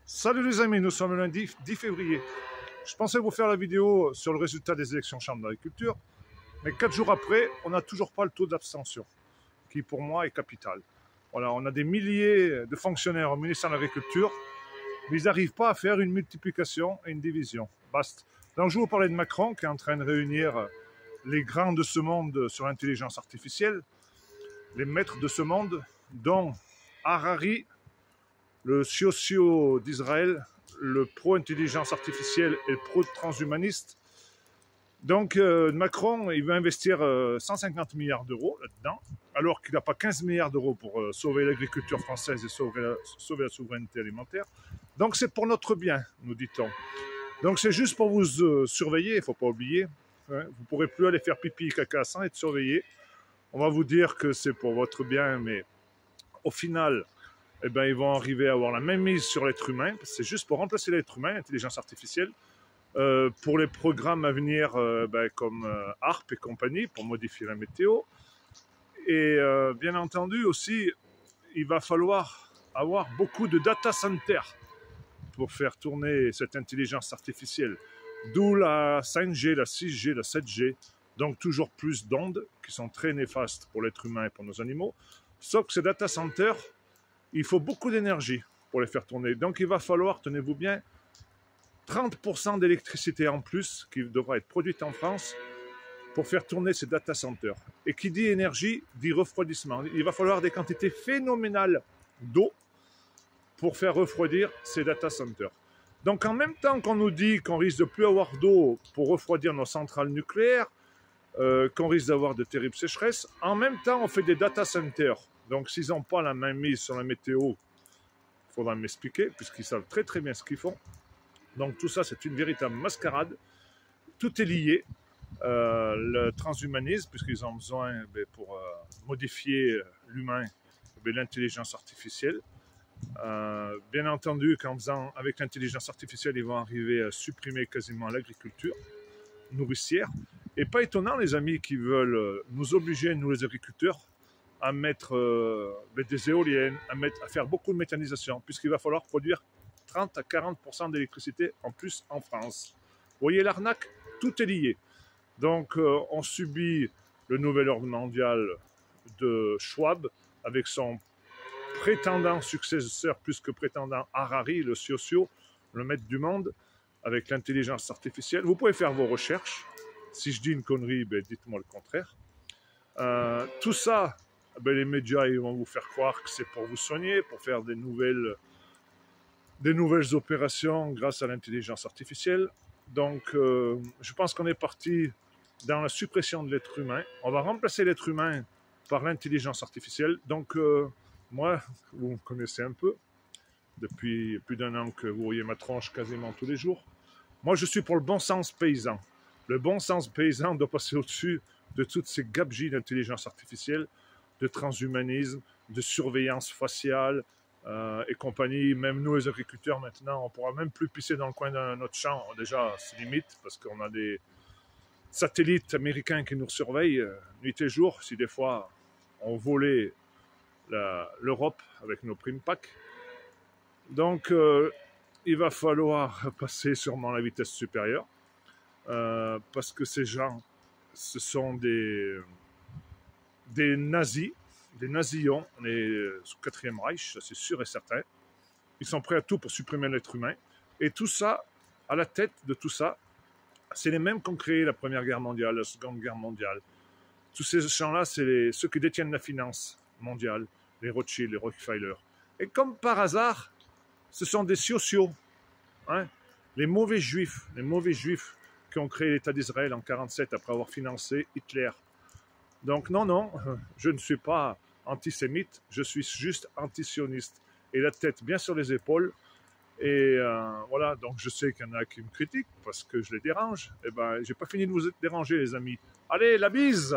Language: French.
Salut les amis, nous sommes le lundi 10 février. Je pensais vous faire la vidéo sur le résultat des élections Chambre d'agriculture, mais 4 jours après, on n'a toujours pas le taux d'abstention, qui pour moi est capital. Voilà, on a des milliers de fonctionnaires au ministère de l'Agriculture, mais ils n'arrivent pas à faire une multiplication et une division. Basta. Donc je vais vous parler de Macron, qui est en train de réunir les grands de ce monde sur l'intelligence artificielle, les maîtres de ce monde, dont Harari, le socio d'Israël, le pro-intelligence artificielle et le pro-transhumaniste. Donc Macron, il veut investir 150 milliards d'euros là-dedans, alors qu'il n'a pas 15 milliards d'euros pour sauver l'agriculture française et sauver la souveraineté alimentaire. Donc c'est pour notre bien, nous dit-on. Donc c'est juste pour vous surveiller, il ne faut pas oublier. Hein, vous ne pourrez plus aller faire pipi et caca sans être surveillé. On va vous dire que c'est pour votre bien, mais au final, eh ben, ils vont arriver à avoir la même mise sur l'être humain. C'est juste pour remplacer l'être humain, l'intelligence artificielle, pour les programmes à venir comme ARP et compagnie, pour modifier la météo. Et bien entendu aussi, il va falloir avoir beaucoup de data centers pour faire tourner cette intelligence artificielle. D'où la 5G, la 6G, la 7G, donc toujours plus d'ondes qui sont très néfastes pour l'être humain et pour nos animaux. Sauf que ces data centers, il faut beaucoup d'énergie pour les faire tourner. Donc il va falloir, tenez-vous bien, 30% d'électricité en plus qui devra être produite en France pour faire tourner ces data centers. Et qui dit énergie, dit refroidissement. Il va falloir des quantités phénoménales d'eau pour faire refroidir ces data centers. Donc en même temps qu'on nous dit qu'on risque de plus avoir d'eau pour refroidir nos centrales nucléaires, qu'on risque d'avoir de terribles sécheresses, en même temps on fait des data centers. Donc s'ils n'ont pas la main mise sur la météo, il faudra m'expliquer, puisqu'ils savent très très bien ce qu'ils font. Donc tout ça c'est une véritable mascarade. Tout est lié. Le transhumanisme, puisqu'ils ont besoin pour modifier l'humain, l'intelligence artificielle. Bien entendu avec l'intelligence artificielle, ils vont arriver à supprimer quasiment l'agriculture nourricière. Et pas étonnant les amis qui veulent nous obliger, nous les agriculteurs, à mettre des éoliennes, à faire beaucoup de méthanisation, puisqu'il va falloir produire 30 à 40% d'électricité en plus en France. Vous voyez l'arnaque? Tout est lié. Donc on subit le nouvel ordre mondial de Schwab avec son prétendant successeur, plus que prétendant Harari, le socio, le maître du monde, avec l'intelligence artificielle. Vous pouvez faire vos recherches. Si je dis une connerie, dites-moi le contraire. Tout ça, les médias ils vont vous faire croire que c'est pour vous soigner, pour faire des nouvelles opérations grâce à l'intelligence artificielle. Donc, je pense qu'on est parti dans la suppression de l'être humain. On va remplacer l'être humain par l'intelligence artificielle. Donc, moi, vous me connaissez un peu, depuis plus d'un an que vous voyez ma tronche quasiment tous les jours. Moi, je suis pour le bon sens paysan. Le bon sens paysan doit passer au-dessus de toutes ces gabegies d'intelligence artificielle, de transhumanisme, de surveillance faciale et compagnie. Même nous, les agriculteurs, maintenant, on ne pourra même plus pisser dans le coin de notre champ. Déjà, c'est limite, parce qu'on a des satellites américains qui nous surveillent nuit et jour. Si des fois, on volait l'Europe avec nos primes PAC. Donc, il va falloir passer sûrement à la vitesse supérieure. Parce que ces gens, ce sont des nazis, des nazillons, on est sous le 4e Reich, ça c'est sûr et certain. Ils sont prêts à tout pour supprimer l'être humain. Et tout ça, à la tête de tout ça, c'est les mêmes qui ont créé la Première Guerre mondiale, la Seconde Guerre mondiale. Tous ces gens-là, c'est ceux qui détiennent la finance mondiale, les Rothschild, les Rockefeller. Et comme par hasard, ce sont des sociaux, hein, les mauvais juifs qui ont créé l'État d'Israël en 1947 après avoir financé Hitler. Donc non, je ne suis pas antisémite, je suis juste antisioniste. Et la tête bien sur les épaules. Et voilà, donc je sais qu'il y en a qui me critiquent parce que je les dérange. Eh ben, j'ai pas fini de vous déranger les amis. Allez, la bise!